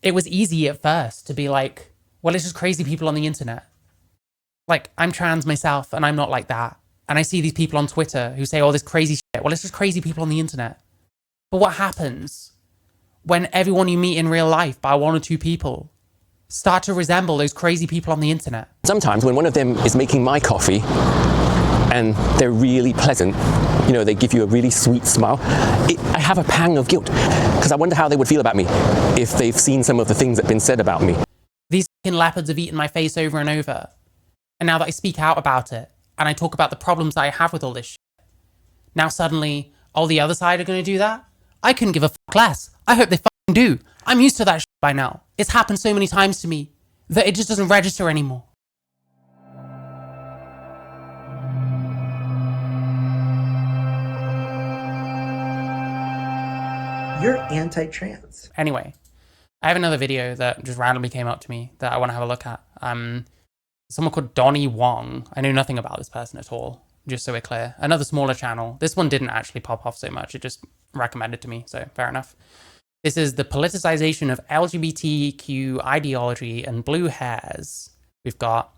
it was easy at first to be like, well, it's just crazy people on the internet. Like, I'm trans myself and I'm not like that. And I see these people on Twitter who say all this crazy shit. Well, it's just crazy people on the internet. But what happens when everyone you meet in real life, by one or two people, start to resemble those crazy people on the internet? Sometimes when one of them is making my coffee and they're really pleasant, you know, they give you a really sweet smile, I have a pang of guilt because I wonder how they would feel about me if they've seen some of the things that have been said about me. These fucking leopards have eaten my face over and over. And now that I speak out about it, and I talk about the problems that I have with all this shit, now suddenly, all the other side are going to do that? I couldn't give a fuck less. I hope they fucking do. I'm used to that shit by now. It's happened so many times to me that it just doesn't register anymore. You're anti-trans. Anyway, I have another video that just randomly came up to me that I want to have a look at. Someone called Donnie Wong. I know nothing about this person at all, just so we're clear. Another smaller channel. This one didn't actually pop off so much. It just recommended to me, so fair enough. This is the politicization of LGBTQ ideology and blue hairs. We've got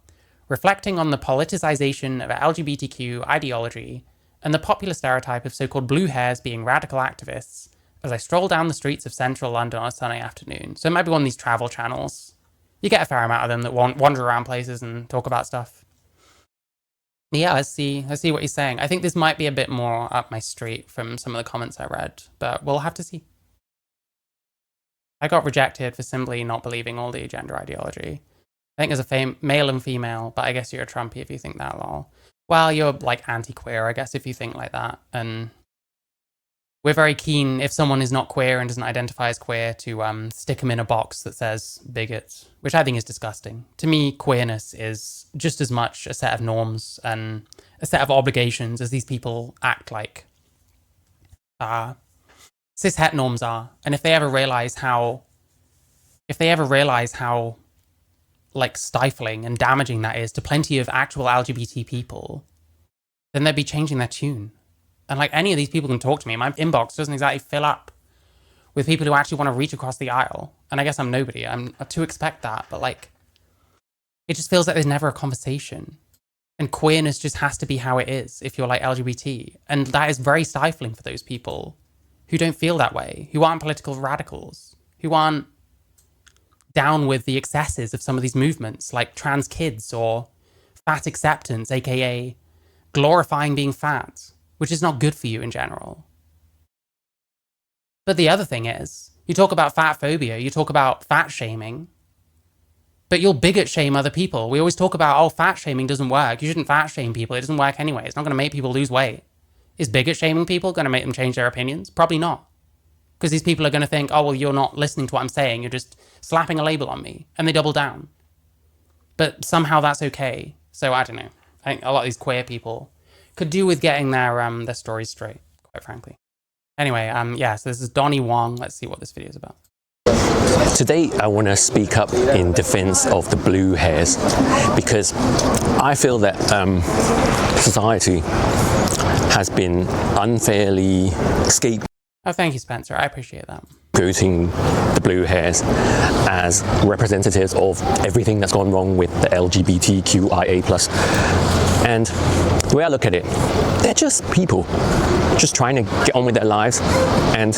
reflecting on the politicization of LGBTQ ideology and the popular stereotype of so-called blue hairs being radical activists as I stroll down the streets of central London on a sunny afternoon. So it might be one of these travel channels. You get a fair amount of them that wander around places and talk about stuff. Yeah, let's see what he's saying. I think this might be a bit more up my street from some of the comments I read, but we'll have to see. I got rejected for simply not believing all the gender ideology. I think there's a male and female, but I guess you're a Trumpy if you think that, lol. Well, you're like anti-queer, I guess, if you think like that. And we're very keen, if someone is not queer and doesn't identify as queer, to stick them in a box that says bigot, which I think is disgusting. To me, queerness is just as much a set of norms and a set of obligations as these people act like cis-het norms are. And if they ever realize how like stifling and damaging that is to plenty of actual LGBT people, then they'd be changing their tune. And like any of these people can talk to me. My inbox doesn't exactly fill up with people who actually want to reach across the aisle. And I guess I'm nobody. I'm to expect that. But like, it just feels like there's never a conversation. And queerness just has to be how it is if you're like LGBT. And that is very stifling for those people who don't feel that way, who aren't political radicals, who aren't down with the excesses of some of these movements like trans kids or fat acceptance, aka glorifying being fat, which is not good for you in general. But the other thing is, you talk about fat phobia, you talk about fat shaming, but you'll bigot shame other people. We always talk about, oh, fat shaming doesn't work. You shouldn't fat shame people. It doesn't work anyway. It's not going to make people lose weight. Is bigot shaming people going to make them change their opinions? Probably not. Because these people are going to think, oh, well, you're not listening to what I'm saying. You're just slapping a label on me. And they double down. But somehow that's okay. So I don't know. I think a lot of these queer people could do with getting their stories straight, quite frankly. Anyway, yeah, so this is Donnie Wong. Let's see what this video is about. Today I want to speak up in defense of the blue hairs because I feel that society has been unfairly scapegoating. Oh, thank you, Spencer. I appreciate that. The blue hairs as representatives of everything that's gone wrong with the LGBTQIA+. And the way I look at it, they're just people just trying to get on with their lives, and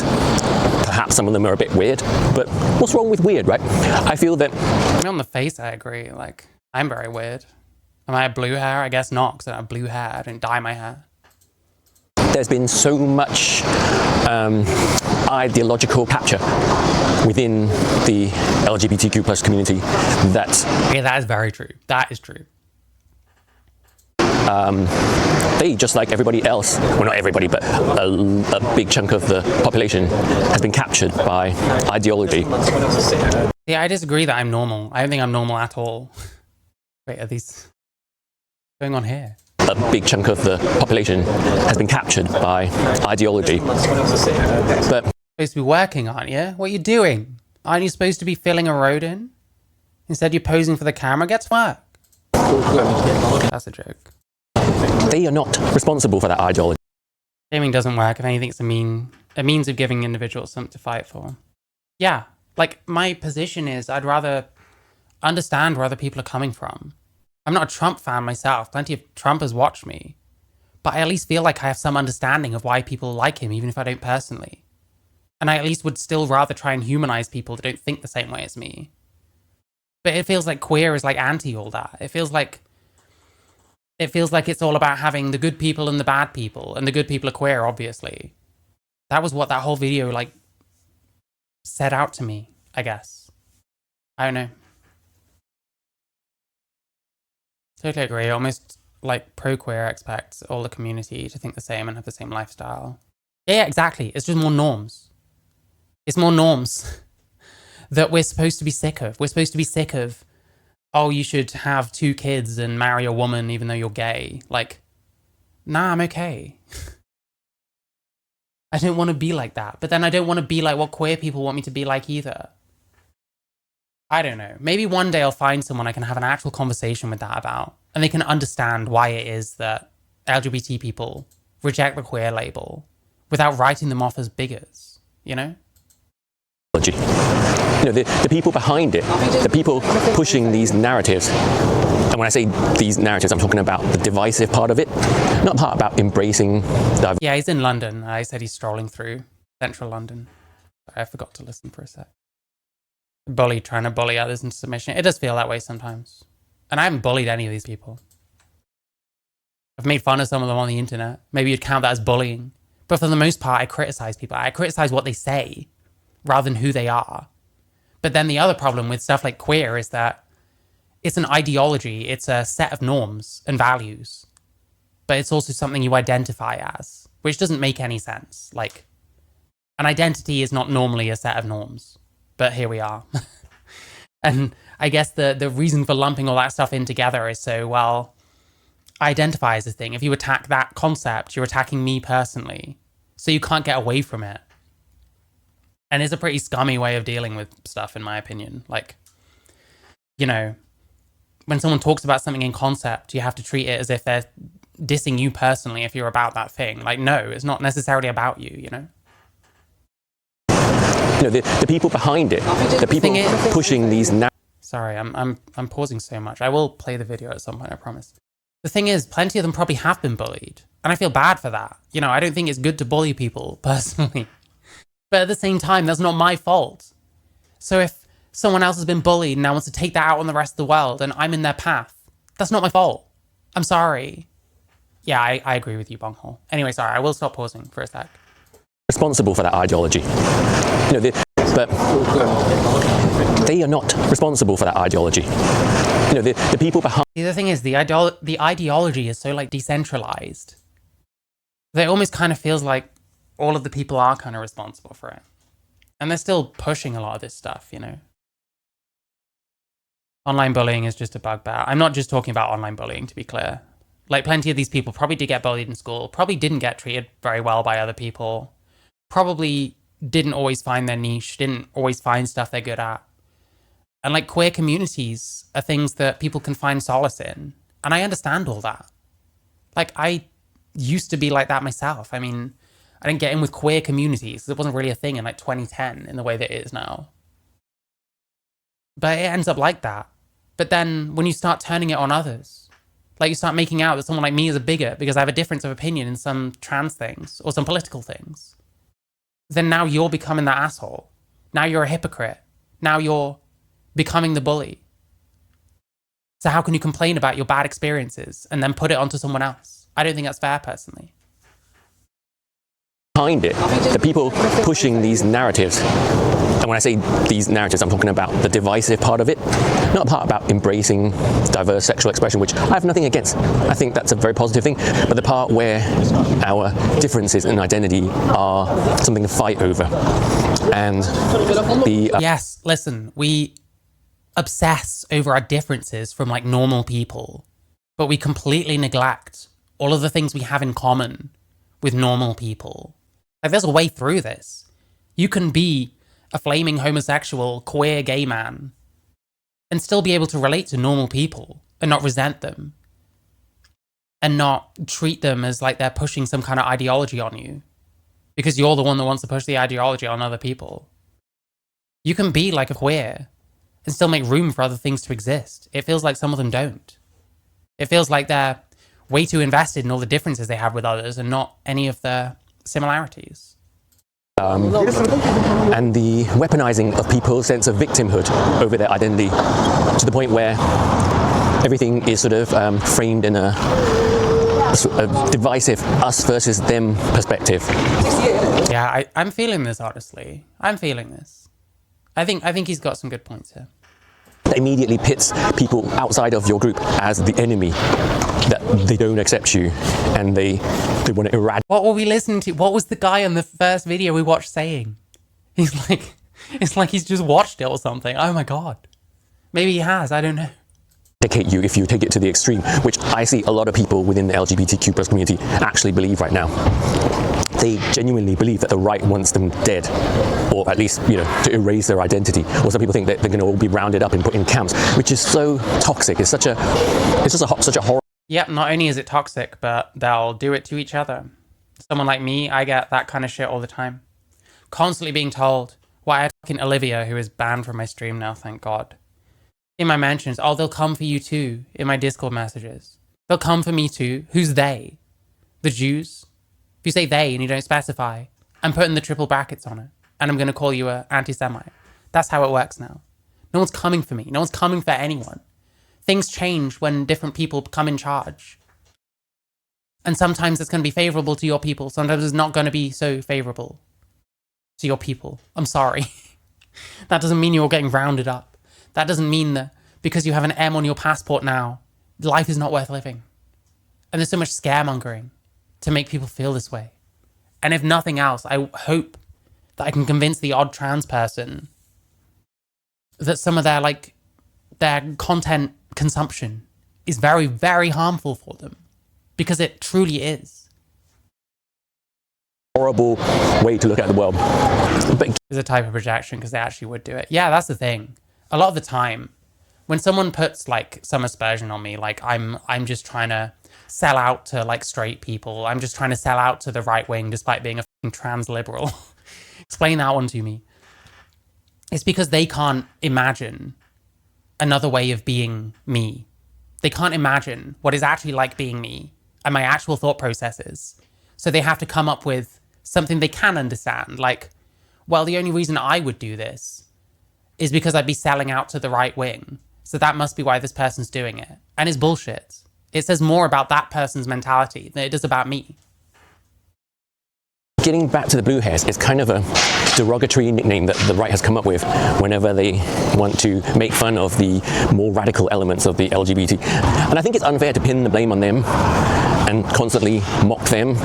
perhaps some of them are a bit weird, but what's wrong with weird, right? I feel that... I mean, on the face, I agree. Like, I'm very weird. Am I a blue hair? I guess not, because I have blue hair. I didn't dye my hair. There's been so much ideological capture within the LGBTQ plus community that... Yeah, that is very true. That is true. They, just like everybody else, well, not everybody, but a big chunk of the population has been captured by ideology. Yeah, I disagree that I'm normal. I don't think I'm normal at all. Wait, are these going on here? A big chunk of the population has been captured by ideology. But you're supposed to be working, aren't you? What are you doing? Aren't you supposed to be filling a road in? Instead, you're posing for the camera. Get to work. That's a joke. They are not responsible for that ideology. Shaming doesn't work. If anything, it's a means of giving individuals something to fight for. Yeah, Like, my position is I'd rather understand where other people are coming from. I'm not a Trump fan myself. Plenty of Trumpers watch me. But I at least feel like I have some understanding of why people like him, even if I don't personally. And I at least would still rather try and humanize people that don't think the same way as me. But it feels like queer is like anti all that. It feels like it's all about having the good people and the bad people, and the good people are queer, obviously. That was what that whole video like set out to me, I guess. I don't know. Totally agree. Almost like pro-queer expects all the community to think the same and have the same lifestyle. Yeah, exactly. It's just more norms. It's more norms that we're supposed to be sick of. We're supposed to be sick of, oh, you should have 2 kids and marry a woman even though you're gay. Like, nah, I'm okay. I don't want to be like that. But then I don't want to be like what queer people want me to be like either. I don't know. Maybe one day I'll find someone I can have an actual conversation with that about, and they can understand why it is that LGBT people reject the queer label without writing them off as bigots, you know? You know, the people behind it, the people pushing these narratives, and when I say these narratives, I'm talking about the divisive part of it, not the part about embracing diversity. Yeah, he's in London. I said he's strolling through central London. I forgot to listen for a sec. Trying to bully others into submission. It does feel that way sometimes. And I haven't bullied any of these people. I've made fun of some of them on the internet. Maybe you'd count that as bullying. But for the most part, I criticize people. I criticize what they say rather than who they are. But then the other problem with stuff like queer is that it's an ideology. It's a set of norms and values. But it's also something you identify as, which doesn't make any sense. Like, an identity is not normally a set of norms. But here we are. And I guess the reason for lumping all that stuff in together is so, well, I identify as a thing. If you attack that concept, you're attacking me personally. So you can't get away from it. And it's a pretty scummy way of dealing with stuff, in my opinion. Like, you know, when someone talks about something in concept, you have to treat it as if they're dissing you personally if you're about that thing. Like, no, it's not necessarily about you, you know? You know, the people behind it, the people pushing these narratives. Sorry, I'm pausing so much. I will play the video at some point, I promise. The thing is, plenty of them probably have been bullied. And I feel bad for that. You know, I don't think it's good to bully people, personally. But at the same time, that's not my fault. So if someone else has been bullied and now wants to take that out on the rest of the world and I'm in their path, that's not my fault. I'm sorry. Yeah, I agree with you, Bonghole. Anyway, sorry, I will stop pausing for a sec. Responsible for that ideology. You know, but they are not responsible for that ideology. You know, the people behind. The other thing is the ideology is so like decentralized that it almost kind of feels like all of the people are kind of responsible for it. And they're still pushing a lot of this stuff, you know. Online bullying is just a bugbear. I'm not just talking about online bullying, to be clear. Like, plenty of these people probably did get bullied in school, probably didn't get treated very well by other people, probably didn't always find their niche, didn't always find stuff they're good at. And like, queer communities are things that people can find solace in. And I understand all that. Like, I used to be like that myself. I mean, I didn't get in with queer communities. It wasn't really a thing in like 2010 in the way that it is now. But it ends up like that. But then when you start turning it on others, like you start making out that someone like me is a bigot because I have a difference of opinion in some trans things or some political things, then now you're becoming that asshole. Now you're a hypocrite. Now you're becoming the bully. So how can you complain about your bad experiences and then put it onto someone else? I don't think that's fair, personally. Behind it, the people pushing these narratives, and when I say these narratives, I'm talking about the divisive part of it, not the part about embracing diverse sexual expression, which I have nothing against. I think that's a very positive thing, but the part where our differences in identity are something to fight over. And the... Yes, listen, we obsess over our differences from like normal people, but we completely neglect all of the things we have in common with normal people. Like, there's a way through this. You can be a flaming homosexual, queer gay man and still be able to relate to normal people and not resent them and not treat them as like they're pushing some kind of ideology on you because you're the one that wants to push the ideology on other people. You can be like a queer and still make room for other things to exist. It feels like some of them don't. It feels like they're way too invested in all the differences they have with others and not any of the similarities. And the weaponizing of people's sense of victimhood over their identity to the point where everything is sort of framed in a divisive us versus them perspective. Yeah, I'm feeling this, honestly. I'm feeling this. I think he's got some good points here. That immediately pits people outside of your group as the enemy, that they don't accept you and they want to eradicate. What were we listening to? What was the guy on the first video we watched saying? He's like, it's like he's just watched it or something. Oh my God. Maybe he has, I don't know. You if you take it to the extreme, which I see a lot of people within the LGBTQ plus community actually believe right now. They genuinely believe that the right wants them dead, or at least, you know, to erase their identity. Or some people think that they're going to all be rounded up and put in camps, which is so toxic. It's such a horror. Yep, not only is it toxic, but they'll do it to each other. Someone like me, I get that kind of shit all the time. Constantly being told, why I had fucking Olivia, who is banned from my stream now, thank God. In my mentions, oh, they'll come for you too, in my Discord messages. They'll come for me too. Who's they? The Jews? If you say they and you don't specify, I'm putting the triple brackets on it, and I'm going to call you an anti-Semite. That's how it works now. No one's coming for me. No one's coming for anyone. Things change when different people come in charge. And sometimes it's going to be favorable to your people. Sometimes it's not going to be so favorable to your people. I'm sorry. That doesn't mean you're getting rounded up. That doesn't mean that because you have an M on your passport now, life is not worth living. And there's so much scaremongering to make people feel this way. And if nothing else, I hope that I can convince the odd trans person that some of their content consumption is very, very harmful for them. Because it truly is. Horrible way to look at the world. But it's a type of projection because they actually would do it. Yeah, that's the thing. A lot of the time, when someone puts like some aspersion on me, like I'm just trying to sell out to like straight people, I'm just trying to sell out to the right wing despite being a fucking trans liberal. Explain that one to me. It's because they can't imagine another way of being me. They can't imagine what is actually like being me and my actual thought processes. So they have to come up with something they can understand. Like, well, the only reason I would do this is because I'd be selling out to the right wing. So that must be why this person's doing it. And it's bullshit. It says more about that person's mentality than it does about me. getting back to the blue hairs, it's kind of a derogatory nickname that the right has come up with whenever they want to make fun of the more radical elements of the LGBT. And I think it's unfair to pin the blame on them and constantly mock them.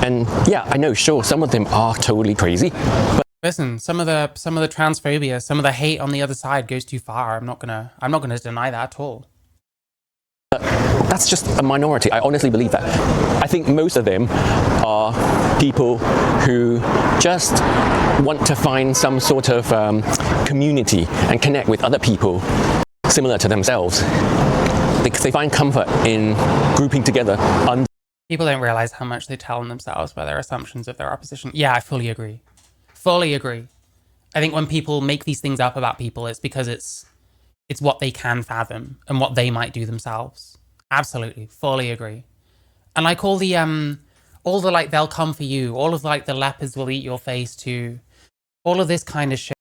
And yeah, I know, sure, some of them are totally crazy, but listen, some of the transphobia, some of the hate on the other side goes too far. I'm not gonna deny that at all. that's just a minority. I honestly believe that. I think most of them are people who just want to find some sort of community and connect with other people similar to themselves. Because they find comfort in grouping together under. People don't realize how much they tell themselves by their assumptions of their opposition. Yeah, I fully agree. Fully agree. I think when people make these things up about people, it's because it's what they can fathom and what they might do themselves. Absolutely, fully agree. And like all the like they'll come for you, all of like the leopards will eat your face too, all of this kind of shit.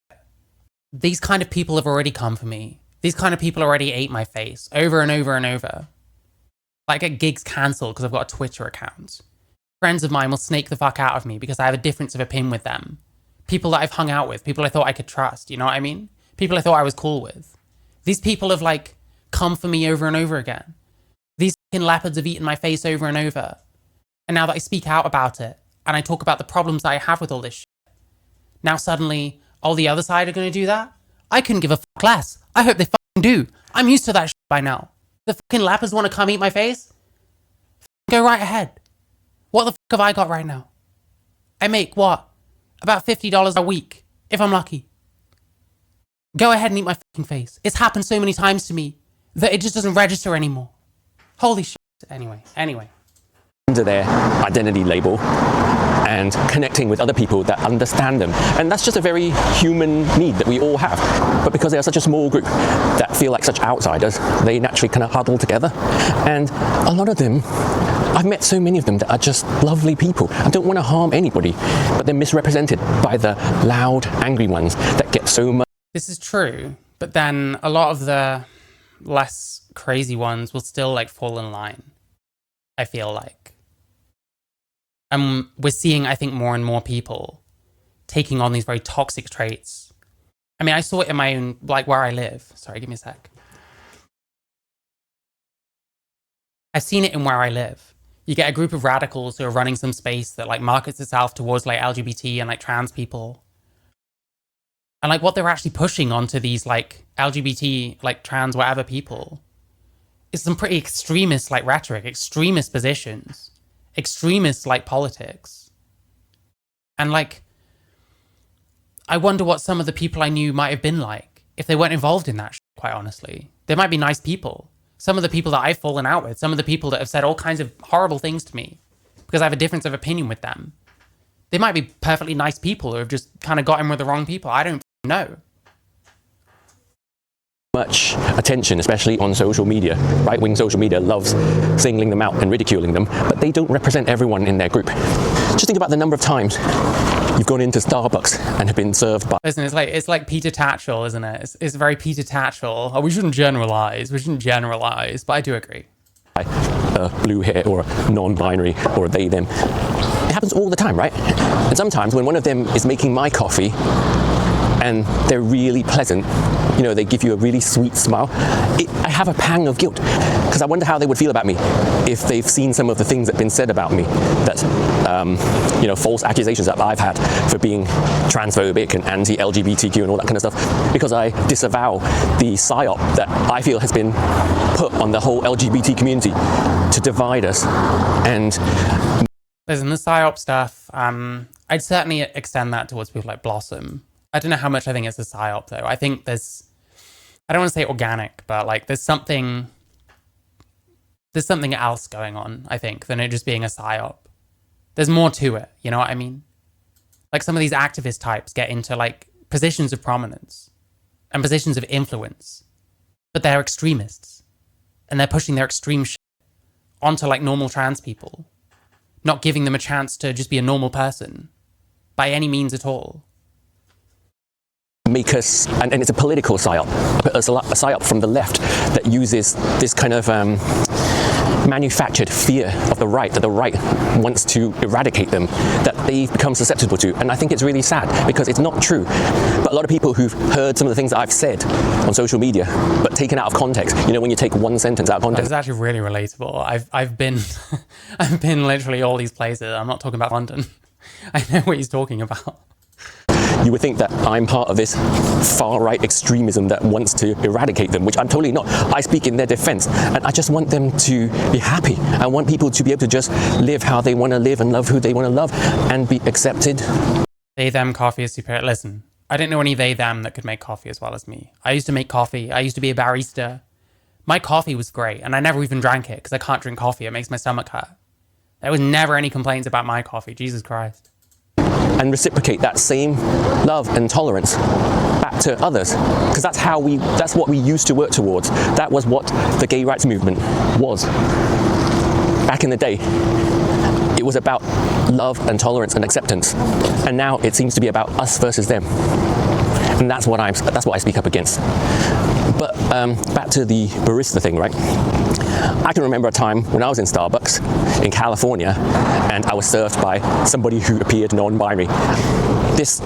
These kind of people have already come for me. These kind of people already ate my face over and over and over. Like get gigs cancelled because I've got a Twitter account. Friends of mine will snake the fuck out of me because I have a difference of opinion with them. People that I've hung out with, people I thought I could trust, you know what I mean? People I thought I was cool with. These people have like come for me over and over again. These fucking leopards have eaten my face over and over. And now that I speak out about it and I talk about the problems that I have with all this shit, now suddenly all the other side are going to do that? I couldn't give a fuck less. I hope they fucking do. I'm used to that shit by now. The fucking leopards want to come eat my face? Go right ahead. What the fuck have I got right now? I make what? About $50 a week, if I'm lucky. Go ahead and eat my fucking face. It's happened so many times to me that it just doesn't register anymore. Holy shit. Anyway. under their identity label and connecting with other people that understand them. And that's just a very human need that we all have. But because they are such a small group that feel like such outsiders, they naturally kind of huddle together. And a lot of them, I've met so many of them that are just lovely people and don't want to harm anybody, but they're misrepresented by the loud, angry ones that get so much. This is true, but then a lot of the less crazy ones will still like fall in line, I feel like. We're seeing, I think, more and more people taking on these very toxic traits. I mean, I saw it in my own, like where I live. Sorry, give me a sec. I've seen it in where I live. You get a group of radicals who are running some space that like markets itself towards like LGBT and like trans people. And like what they're actually pushing onto these like LGBT, like trans, whatever people is some pretty extremist like rhetoric, extremist positions. Extremist like politics. And like, I wonder what some of the people I knew might have been like if they weren't involved in that shit, quite honestly. They might be nice people. Some of the people that I've fallen out with, some of the people that have said all kinds of horrible things to me because I have a difference of opinion with them. They might be perfectly nice people who have just kind of got in with the wrong people. I don't know. Much attention, especially on social media. Right-wing social media loves singling them out and ridiculing them, but they don't represent everyone in their group. Just think about the number of times you've gone into Starbucks and have been served by... Listen, it's like Peter Tatchell, isn't it? It's very Peter Tatchell. Oh, we shouldn't generalize, but I do agree. A blue hair or a non-binary or a they, them. It happens all the time, right? And sometimes when one of them is making my coffee and they're really pleasant, you know, they give you a really sweet smile, I have a pang of guilt because I wonder how they would feel about me if they've seen some of the things that have been said about me, that you know, false accusations that I've had for being transphobic and anti-LGBTQ and all that kind of stuff, because I disavow the psyop that I feel has been put on the whole LGBT community to divide us. And listen, the psyop stuff, I'd certainly extend that towards people like Blossom. I don't know how much I think it's a psyop though. I think there's, I don't want to say organic, but like there's something else going on, I think, than it just being a psyop. There's more to it, you know what I mean? Like some of these activist types get into like positions of prominence and positions of influence, but they're extremists and they're pushing their extreme shit onto like normal trans people, not giving them a chance to just be a normal person by any means at all. Make us, and it's a political psyop, a psyop from the left that uses this kind of manufactured fear of the right, that the right wants to eradicate them, that they've become susceptible to. And I think it's really sad because it's not true. But a lot of people who've heard some of the things that I've said on social media, but taken out of context, you know, when you take one sentence out of context. It's actually really relatable. I've been, I've been literally all these places. I'm not talking about London. I know what he's talking about. You would think that I'm part of this far-right extremism that wants to eradicate them, which I'm totally not. I speak in their defense, and I just want them to be happy. I want people to be able to just live how they want to live and love who they want to love and be accepted. They, them coffee is superior. Listen, I didn't know any they, them that could make coffee as well as me. I used to make coffee. I used to be a barista. My coffee was great, and I never even drank it because I can't drink coffee. It makes my stomach hurt. There was never any complaints about my coffee. Jesus Christ. And reciprocate that same love and tolerance back to others, because that's what we used to work towards. That was what the gay rights movement was back in the day. It was about love and tolerance and acceptance, and now it seems to be about us versus them, and that's what I speak up against. But back to the barista thing, right? I can remember a time when I was in Starbucks in California and I was served by somebody who appeared non-binary. This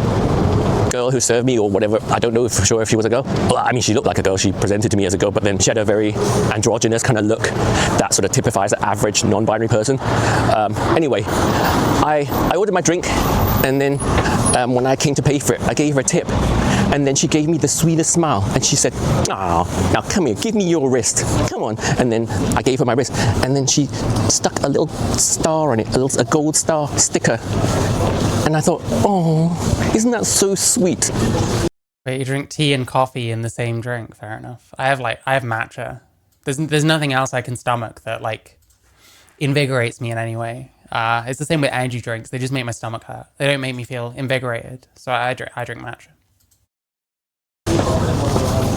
girl who served me, or whatever, I don't know for sure if she was a girl. Well, I mean, she looked like a girl. She presented to me as a girl, but then she had a very androgynous kind of look that sort of typifies the average non-binary person. Anyway, I ordered my drink, and then when I came to pay for it, I gave her a tip. And then she gave me the sweetest smile, and she said, "Ah, now come here, give me your wrist, come on." And then I gave her my wrist, and then she stuck a little star on it, a gold star sticker. And I thought, oh, isn't that so sweet? Wait, you drink tea and coffee in the same drink? Fair enough. I have matcha. There's nothing else I can stomach that like invigorates me in any way. It's the same with energy drinks. They just make my stomach hurt. They don't make me feel invigorated. So I drink matcha.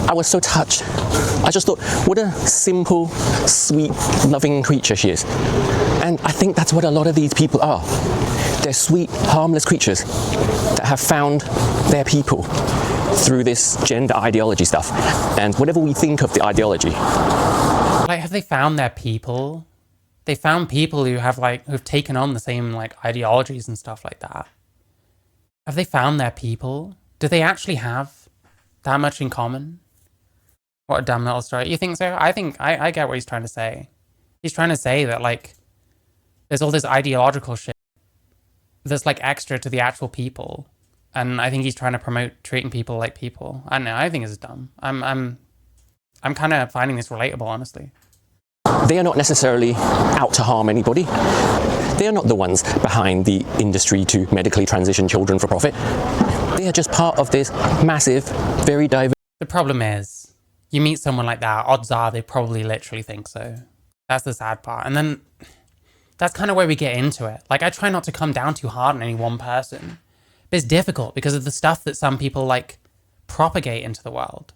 I was so touched. I just thought, what a simple, sweet, loving creature she is. And I think that's what a lot of these people are. They're sweet, harmless creatures that have found their people through this gender ideology stuff. And whatever we think of the ideology. Like, have they found their people? They found people who have who've taken on the same ideologies and stuff like that. Have they found their people? Do they actually have that much in common? What a dumb little story. You think so? I think I get what he's trying to say. He's trying to say that there's all this ideological shit that's extra to the actual people. And I think he's trying to promote treating people like people. I don't know, I think it's dumb. I'm kind of finding this relatable, honestly. They are not necessarily out to harm anybody. They are not the ones behind the industry to medically transition children for profit. They are just part of this massive, very diverse... The problem is, you meet someone like that, odds are they probably literally think so. That's the sad part. And then, that's kind of where we get into it. I try not to come down too hard on any one person. But it's difficult because of the stuff that some people, propagate into the world.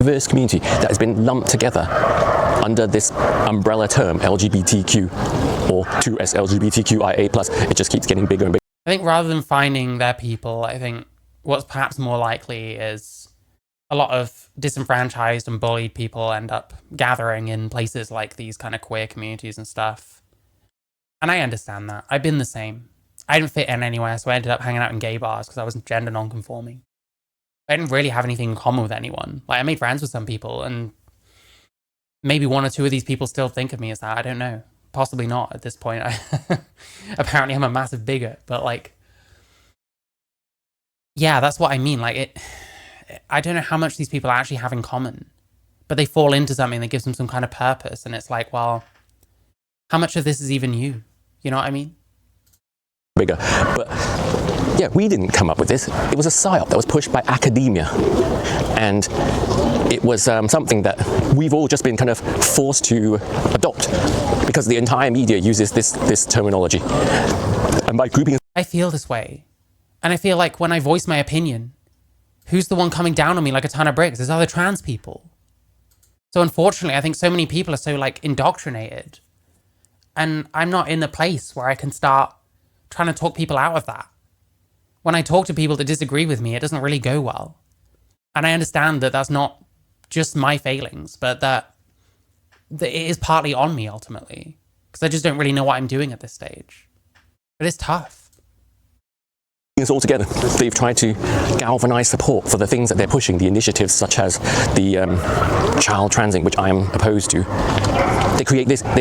Diverse community that has been lumped together under this umbrella term LGBTQ or 2S LGBTQIA+. It just keeps getting bigger and bigger. I think rather than finding their people, I think what's perhaps more likely is a lot of disenfranchised and bullied people end up gathering in places like these kind of queer communities and stuff. And I understand that. I've been the same. I didn't fit in anywhere, so I ended up hanging out in gay bars because I was gender non-conforming. I didn't really have anything in common with anyone. I made friends with some people, and maybe one or two of these people still think of me as that. I don't know. Possibly not at this point. Apparently I'm a massive bigot, but yeah, that's what I mean. I don't know how much these people actually have in common, but they fall into something that gives them some kind of purpose, and it's well, how much of this is even you? You know what I mean? Bigger. But yeah, we didn't come up with this. It was a psyop that was pushed by academia. And it was something that we've all just been kind of forced to adopt because the entire media uses this terminology. And by grouping... I feel this way. And I feel when I voice my opinion, who's the one coming down on me like a ton of bricks? There's other trans people. So unfortunately, I think so many people are so indoctrinated. And I'm not in a place where I can start trying to talk people out of that. When I talk to people that disagree with me, it doesn't really go well. And I understand that that's not just my failings, but that it is partly on me ultimately, because I just don't really know what I'm doing at this stage. But it's tough. All together, they've tried to galvanize support for the things that they're pushing, the initiatives such as the child transing, which I am opposed to. They've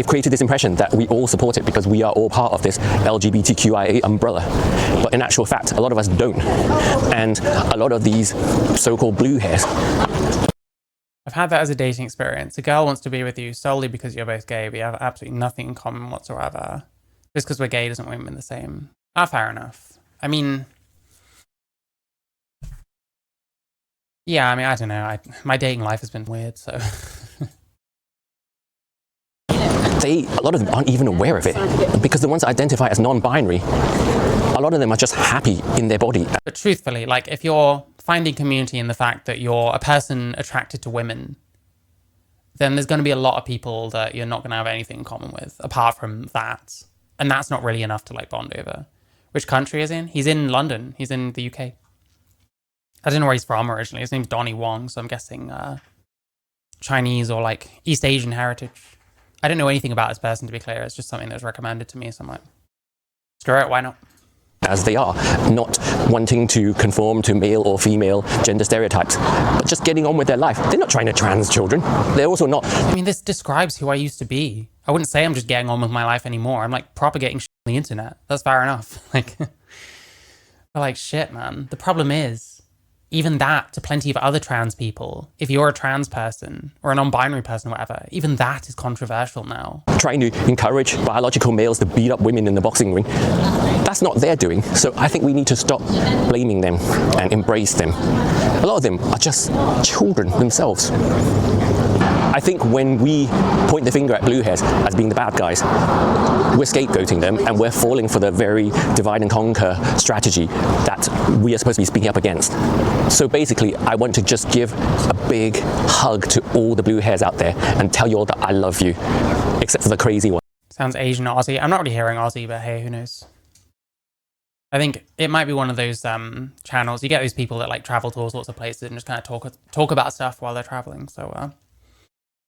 created this impression that we all support it because we are all part of this LGBTQIA umbrella. But in actual fact, a lot of us don't. And a lot of these so-called blue hairs. I've had that as a dating experience. A girl wants to be with you solely because you're both gay, but you have absolutely nothing in common whatsoever. Just because we're gay doesn't mean we're the same. Fair enough. I mean, yeah, I don't know. My dating life has been weird, so. A lot of them aren't even aware of it, because the ones that identify as non-binary, a lot of them are just happy in their body. But truthfully, if you're finding community in the fact that you're a person attracted to women, then there's going to be a lot of people that you're not going to have anything in common with, apart from that. And that's not really enough to bond over. Which country is he in? He's in London. He's in the UK. I don't know where he's from originally. His name's Donnie Wong, so I'm guessing Chinese or East Asian heritage. I don't know anything about this person, to be clear. It's just something that was recommended to me, so I'm like, screw it, why not? As they are, not wanting to conform to male or female gender stereotypes, but just getting on with their life. They're not trying to trans children. They're also not... I mean, this describes who I used to be. I wouldn't say I'm just getting on with my life anymore. I'm propagating shit on the internet. That's fair enough. But shit, man. The problem is, even that, to plenty of other trans people, if you're a trans person or a non-binary person or whatever, even that is controversial now. Trying to encourage biological males to beat up women in the boxing ring. That's not their doing. So I think we need to stop blaming them and embrace them. A lot of them are just children themselves. I think when we point the finger at blue hairs as being the bad guys, we're scapegoating them and we're falling for the very divide and conquer strategy that we are supposed to be speaking up against. So basically, I want to just give a big hug to all the blue hairs out there and tell you all that I love you, except for the crazy one. Sounds Asian or Aussie. I'm not really hearing Aussie, but hey, who knows? I think it might be one of those channels. You get those people that like travel to all sorts of places and just kind of talk about stuff while they're traveling. So,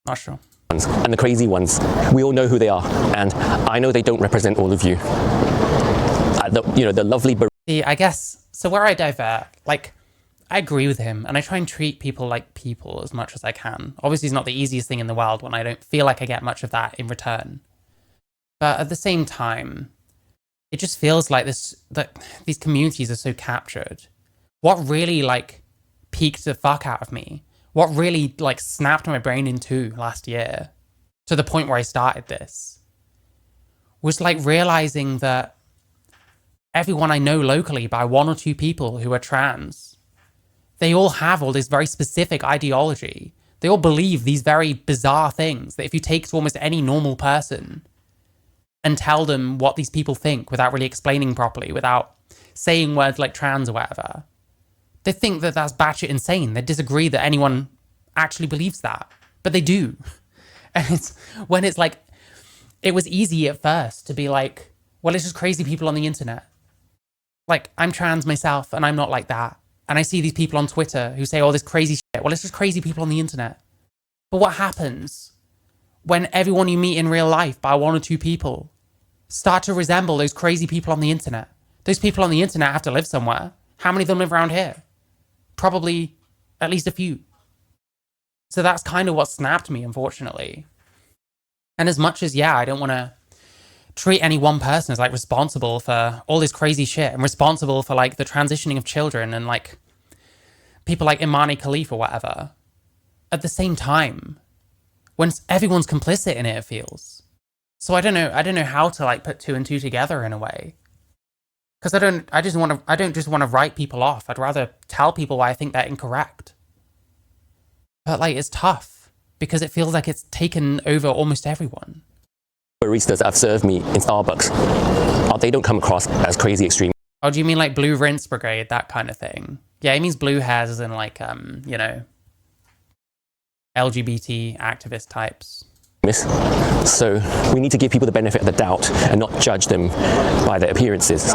not sure. And the crazy ones, we all know who they are, and I know they don't represent all of you. The lovely. See, I guess so. Where I divert, like, I agree with him, and I try and treat people like people as much as I can. Obviously, it's not the easiest thing in the world when I don't feel like I get much of that in return. But at the same time, it just feels like that these communities are so captured. What really like piqued the fuck out of me, what really like snapped my brain in two last year, to the point where I started this, was like realizing that everyone I know locally by one or two people who are trans, they all have all this very specific ideology. They all believe these very bizarre things that if you take to almost any normal person and tell them what these people think without really explaining properly, without saying words like trans or whatever, they think that that's batshit insane. They disagree that anyone actually believes that, but they do. And it's when it's like, it was easy at first to be like, well, it's just crazy people on the internet. Like, I'm trans myself and I'm not like that. And I see these people on Twitter who say all this crazy shit. Well, it's just crazy people on the internet. But what happens when everyone you meet in real life by one or two people start to resemble those crazy people on the internet? Those people on the internet have to live somewhere. How many of them live around here? Probably at least a few. So that's kind of what snapped me, unfortunately. And as much as, yeah, I don't want to treat any one person as like responsible for all this crazy shit and responsible for like the transitioning of children and like people like Imani Khalif or whatever, at the same time, when everyone's complicit in it, it feels. So I don't know how to like put two and two together in a way. Because I don't just want to write people off. I'd rather tell people why I think they're incorrect. But like, it's tough because it feels like it's taken over almost everyone. Baristas that have served me in Starbucks, they don't come across as crazy extreme. Oh, do you mean like Blue Rinse Brigade, that kind of thing? Yeah, it means blue hairs as in like, LGBT activist types. So we need to give people the benefit of the doubt and not judge them by their appearances.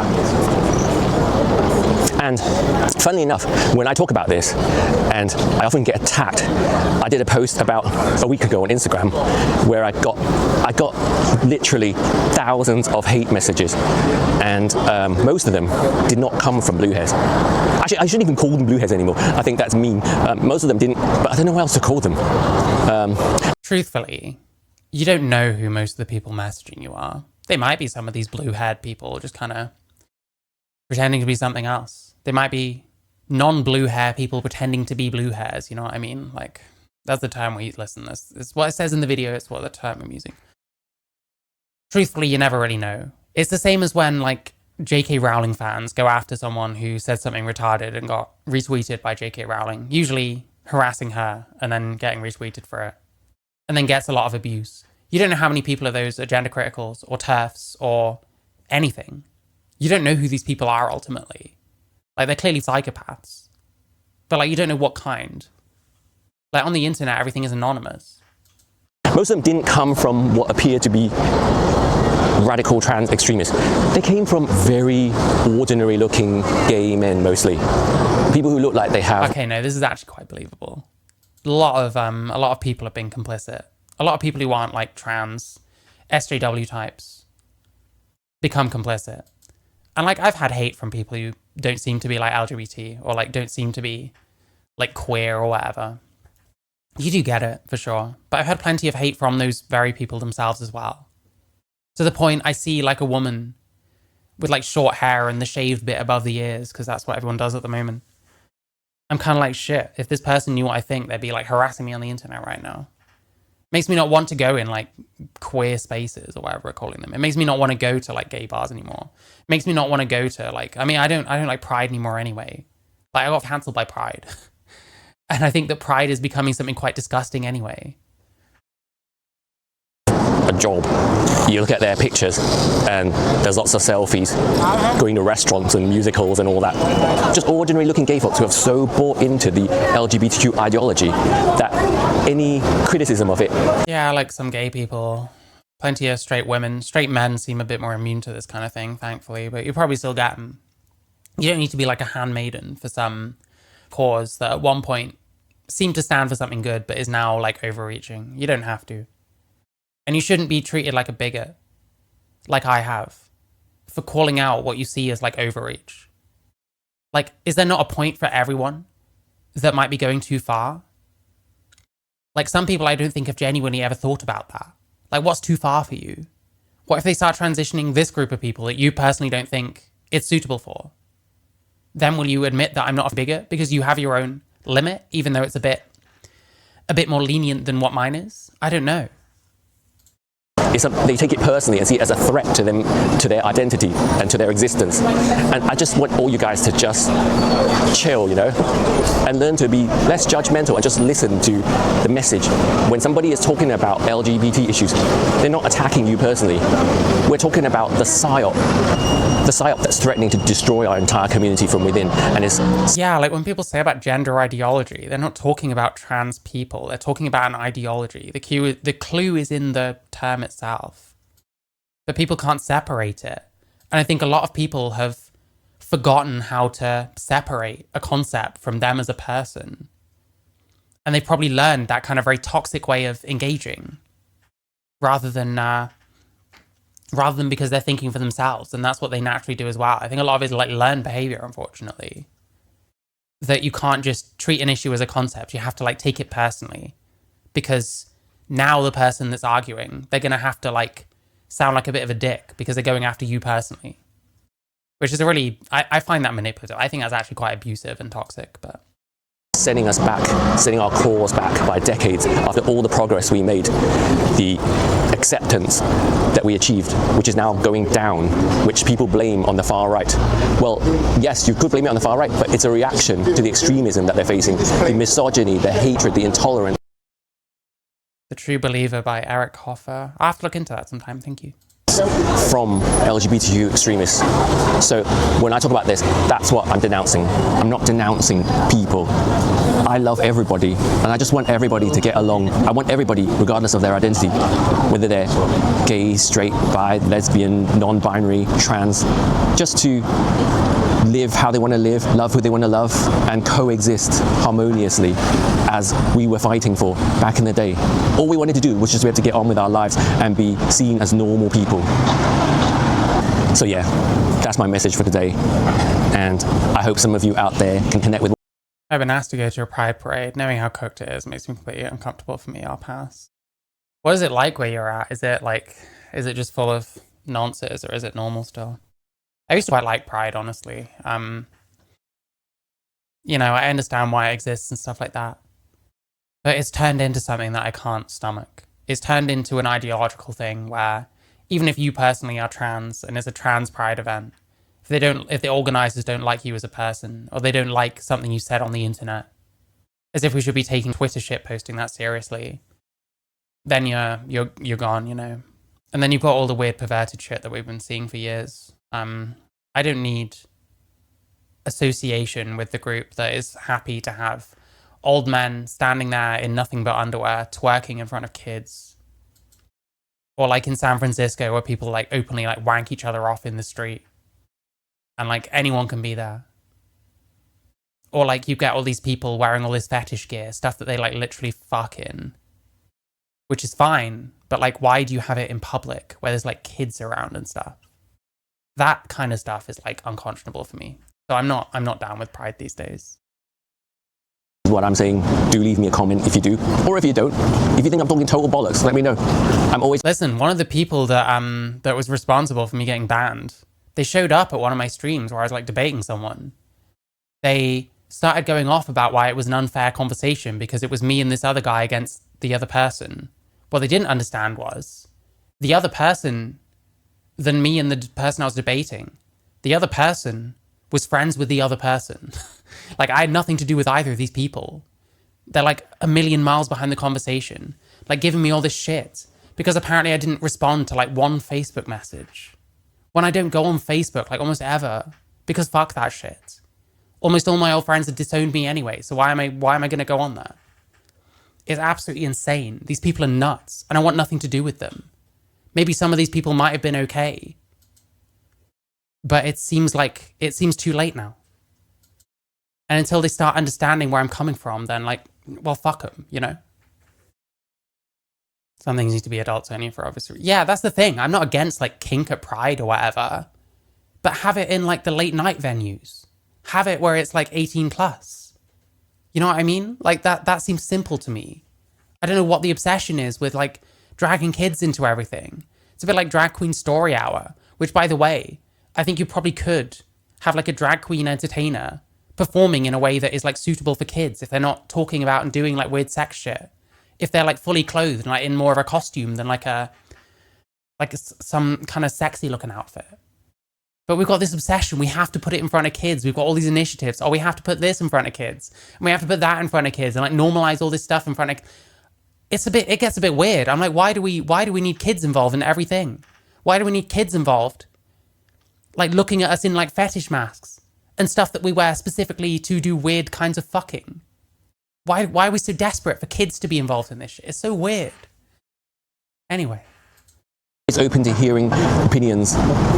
And funnily enough, when I talk about this, and I often get attacked, I did a post about a week ago on Instagram where I got literally thousands of hate messages, and most of them did not come from blue hairs. Actually, I shouldn't even call them blue hairs anymore. I think that's mean. Most of them didn't, but I don't know what else to call them. Truthfully, you don't know who most of the people messaging you are. They might be some of these blue-haired people just kind of pretending to be something else. They might be non-blue hair people pretending to be blue hairs, you know what I mean? Like, that's the term we listen. It's what it says in the video, it's what the term I'm using. Truthfully, you never really know. It's the same as when, like, J.K. Rowling fans go after someone who said something retarded and got retweeted by J.K. Rowling, usually harassing her and then getting retweeted for it, and then gets a lot of abuse. You don't know how many people of those are gender criticals or TERFs or anything. You don't know who these people are ultimately. Like, they're clearly psychopaths. But, like, you don't know what kind. Like, on the internet, everything is anonymous. Most of them didn't come from what appear to be radical trans extremists. They came from very ordinary looking gay men, mostly. People who look like they have... Okay, no, this is actually quite believable. A lot of people have been complicit. A lot of people who aren't, like, trans, SJW types, become complicit. And, like, I've had hate from people who don't seem to be, like, LGBT or, like, don't seem to be, like, queer or whatever. You do get it, for sure. But I've had plenty of hate from those very people themselves as well. To the point I see, like, a woman with, like, short hair and the shaved bit above the ears, because that's what everyone does at the moment. I'm kind of like, shit, if this person knew what I think, they'd be, like, harassing me on the internet right now. Makes me not want to go in, like, queer spaces or whatever we're calling them. It makes me not want to go to, like, gay bars anymore. It makes me not want to go to, like, I mean, I don't like Pride anymore anyway. Like, I got cancelled by Pride. And I think that Pride is becoming something quite disgusting anyway. job. You look at their pictures and there's lots of selfies, going to restaurants and musicals and all that. Just ordinary looking gay folks who have so bought into the LGBTQ ideology that any criticism of it. Yeah, like some gay people. Plenty of straight women. Straight men seem a bit more immune to this kind of thing, thankfully, but you probably still get them. You don't need to be like a handmaiden for some cause that at one point seemed to stand for something good, but is now like overreaching. You don't have to. And you shouldn't be treated like a bigot, like I have, for calling out what you see as like overreach. Like, is there not a point for everyone that might be going too far? Like, some people I don't think have genuinely ever thought about that. Like, what's too far for you? What if they start transitioning this group of people that you personally don't think it's suitable for? Then will you admit that I'm not a bigot because you have your own limit, even though it's a bit more lenient than what mine is? I don't know. They take it personally and see it as a threat to them, to their identity and to their existence. And I just want all you guys to just chill, you know, and learn to be less judgmental and just listen to the message. When somebody is talking about LGBT issues, they're not attacking you personally. We're talking about the psyop that's threatening to destroy our entire community from within. And it's... Yeah, like when people say about gender ideology, they're not talking about trans people. They're talking about an ideology. The clue is in the term itself. But people can't separate it. And I think a lot of people have forgotten how to separate a concept from them as a person. And they've probably learned that kind of very toxic way of engaging rather than because they're thinking for themselves, and that's what they naturally do as well. I think a lot of it is like learned behavior, unfortunately. That you can't just treat an issue as a concept. You have to like take it personally, because now the person that's arguing, they're going to have to like sound like a bit of a dick because they're going after you personally, which is a really, I find that manipulative. I think that's actually quite abusive and toxic, but... Setting us back, setting our cause back by decades after all the progress we made, the acceptance that we achieved, which is now going down, which people blame on the far right. Well, yes, you could blame it on the far right, but it's a reaction to the extremism that they're facing, the misogyny, the hatred, the intolerance. The True Believer by Eric Hoffer. I'll have to look into that sometime, thank you. From LGBTQ extremists. So when I talk about this, that's what I'm denouncing. I'm not denouncing people. I love everybody, and I just want everybody to get along. I want everybody, regardless of their identity, whether they're gay, straight, bi, lesbian, non-binary, trans, just to live how they want to live, love who they want to love, and coexist harmoniously as we were fighting for back in the day. All we wanted to do was just be able to get on with our lives and be seen as normal people. So yeah, that's my message for today, and I hope some of you out there can connect with. I've been asked to go to a pride parade. Knowing how cooked it is makes me completely uncomfortable for me. I'll pass. What is it like where you're at? Is it just full of nonsense, or is it normal still? I used to quite like pride, honestly. You know, I understand why it exists and stuff like that. But it's turned into something that I can't stomach. It's turned into an ideological thing where even if you personally are trans and it's a trans pride event, if the organizers don't like you as a person, or they don't like something you said on the internet, as if we should be taking Twitter shit posting that seriously, then you're gone, you know. And then you've got all the weird perverted shit that we've been seeing for years. I don't need association with the group that is happy to have old men standing there in nothing but underwear, twerking in front of kids. Or like in San Francisco, where people like openly like wank each other off in the street. And like anyone can be there. Or like you get all these people wearing all this fetish gear, stuff that they like literally fuck in. Which is fine, but like why do you have it in public where there's like kids around and stuff? That kind of stuff is like unconscionable for me. So I'm not down with pride these days. What I'm saying, do leave me a comment if you do, or if you don't. If you think I'm talking total bollocks, let me know. I'm always... Listen, one of the people that was responsible for me getting banned, they showed up at one of my streams where I was like debating someone. They started going off about why it was an unfair conversation because it was me and this other guy against the other person. What they didn't understand was the other person than me and the person I was debating. The other person was friends with the other person. Like, I had nothing to do with either of these people. They're like a million miles behind the conversation, like giving me all this shit. because apparently I didn't respond to like one Facebook message. When I don't go on Facebook like almost ever, because fuck that shit. Almost all my old friends have disowned me anyway, so why am I going to go on there? It's absolutely insane. These people are nuts, and I want nothing to do with them. Maybe some of these people might have been okay, but it seems too late now. And until they start understanding where I'm coming from, then like, well, fuck them, you know? Some things need to be adults only for obvious reasons. Yeah, that's the thing. I'm not against like kink at Pride or whatever, but have it in like the late night venues. Have it where it's like 18 plus. You know what I mean? Like that seems simple to me. I don't know what the obsession is with like dragging kids into everything. It's a bit like Drag Queen Story Hour, which by the way, I think you probably could have like a drag queen entertainer performing in a way that is like suitable for kids if they're not talking about and doing like weird sex shit. If they're like fully clothed and like in more of a costume than like some kind of sexy looking outfit. But we've got this obsession. We have to put it in front of kids. We've got all these initiatives. Oh, we have to put this in front of kids. And we have to put that in front of kids and like normalize all this stuff in front of... It gets a bit weird. I'm like, why do we need kids involved in everything? Why do we need kids involved? Like looking at us in like fetish masks and stuff that we wear specifically to do weird kinds of fucking. Why are we so desperate for kids to be involved in this shit? It's so weird. Anyway. It's open to hearing opinions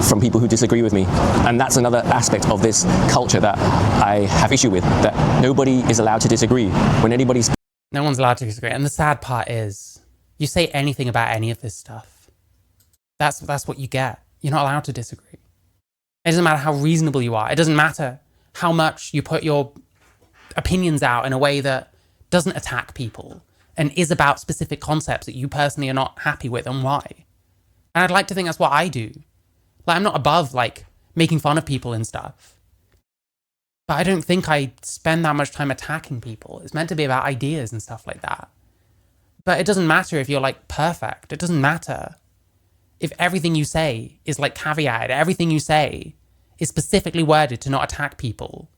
from people who disagree with me. And that's another aspect of this culture that I have issue with, that nobody is allowed to disagree. When anybody's... No one's allowed to disagree. And the sad part is, you say anything about any of this stuff, that's what you get. You're not allowed to disagree. It doesn't matter how reasonable you are. It doesn't matter how much you put your opinions out in a way that doesn't attack people and is about specific concepts that you personally are not happy with and why. And I'd like to think that's what I do. Like, I'm not above, like, making fun of people and stuff. But I don't think I spend that much time attacking people. It's meant to be about ideas and stuff like that. But it doesn't matter if you're, like, perfect. It doesn't matter if everything you say is, like, caveated. Everything you say is specifically worded to not attack people.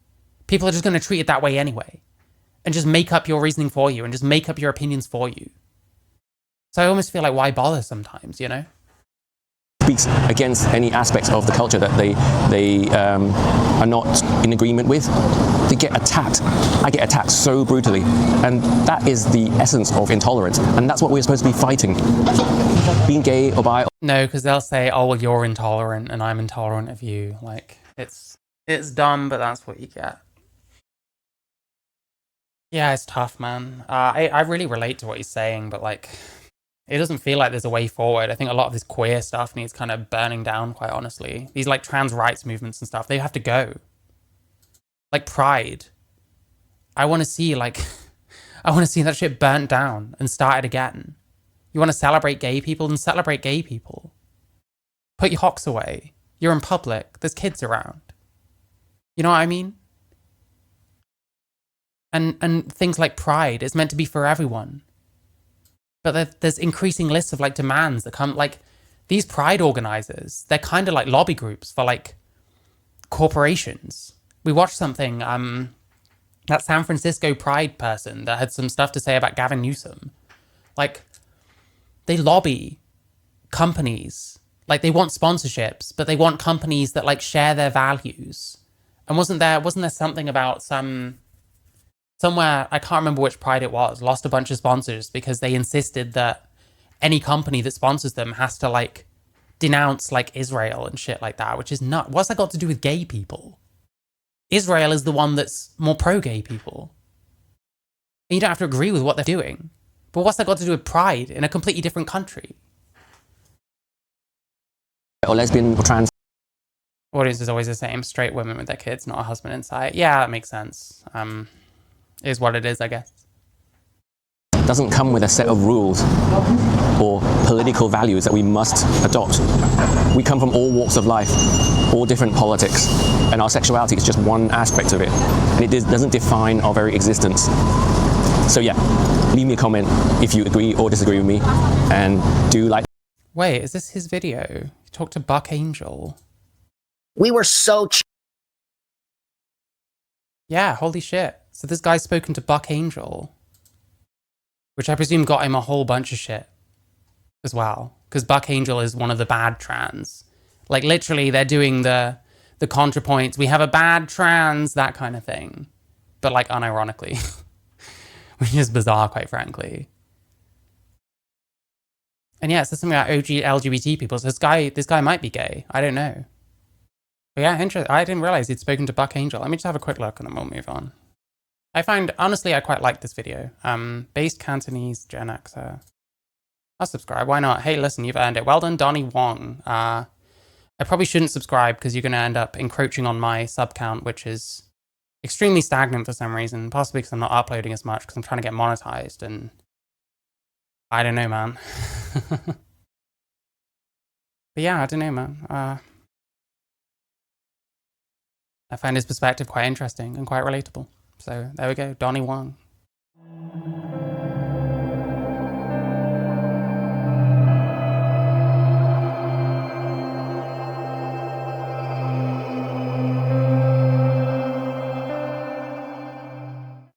People are just going to treat it that way anyway. And just make up your reasoning for you and just make up your opinions for you. So I almost feel like, why bother sometimes, you know? Speaks against any aspects of the culture that they are not in agreement with, they get attacked. I get attacked so brutally, and that is the essence of intolerance, and that's what we're supposed to be fighting. Being gay or bi. No, because they'll say, "Oh, well, you're intolerant, and I'm intolerant of you." Like it's dumb, but that's what you get. Yeah, it's tough, man. I really relate to what he's saying, but like, it doesn't feel like there's a way forward. I think a lot of this queer stuff needs kind of burning down, quite honestly. These like trans rights movements and stuff, they have to go. Like Pride. I want to see like, I want to see that shit burnt down and started again. You want to celebrate gay people? Then celebrate gay people. Put your hocks away. You're in public. There's kids around. You know what I mean? And things like Pride is meant to be for everyone. But there's increasing lists of like demands that come, like these Pride organizers, they're kind of like lobby groups for like corporations. We watched something, that San Francisco Pride person that had some stuff to say about Gavin Newsom. Like, they lobby companies, like they want sponsorships, but they want companies that like share their values. And wasn't there something about somewhere, I can't remember which Pride it was, lost a bunch of sponsors because they insisted that any company that sponsors them has to like denounce like Israel and shit like that, which is nuts. What's that got to do with gay people? Israel is the one that's more pro-gay people. And you don't have to agree with what they're doing. But what's that got to do with Pride in a completely different country? Or lesbian or trans. Audience is always the same. Straight women with their kids, not a husband in sight. Yeah, that makes sense. Is what it is, I guess. Doesn't come with a set of rules or political values that we must adopt. We come from all walks of life, all different politics, and our sexuality is just one aspect of it, and it doesn't define our very existence. So yeah, leave me a comment if you agree or disagree with me, and do like... Wait, is this his video? He talked to Buck Angel. We were so... Yeah, holy shit. So this guy's spoken to Buck Angel, which I presume got him a whole bunch of shit. as well, because Buck Angel is one of the bad trans. Like literally, they're doing the contrapoints. We have a bad trans, that kind of thing, but like unironically, which is bizarre, quite frankly. And yeah, it says something about OG LGBT people. So this guy might be gay. I don't know. But yeah, interesting. I didn't realize he'd spoken to Buck Angel. Let me just have a quick look and then we'll move on. Honestly, I quite like this video. Based Cantonese Gen Xer. I'll subscribe. Why not? Hey, listen, you've earned it. Well done, Donnie Wong. I probably shouldn't subscribe because you're going to end up encroaching on my sub count, which is extremely stagnant for some reason. Possibly because I'm not uploading as much because I'm trying to get monetized. And I don't know, man. But yeah, I don't know, man. I find his perspective quite interesting and quite relatable. So there we go, Donnie Wong.